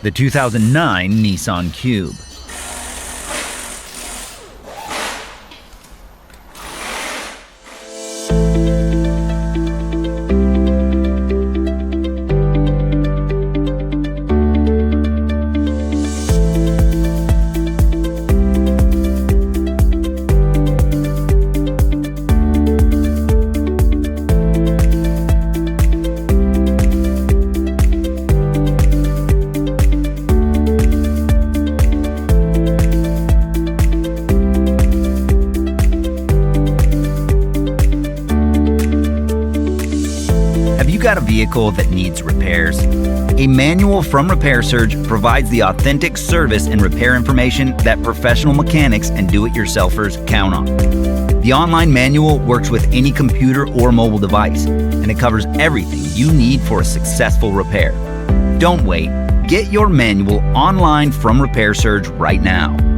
the 2009 Nissan Cube. Got a vehicle that needs repairs? A manual from Repair Surge provides the authentic service and repair information that professional mechanics and do-it-yourselfers count on. The online manual works with any computer or mobile device, and it covers everything you need for a successful repair. Don't wait. Get your manual online from Repair Surge right now.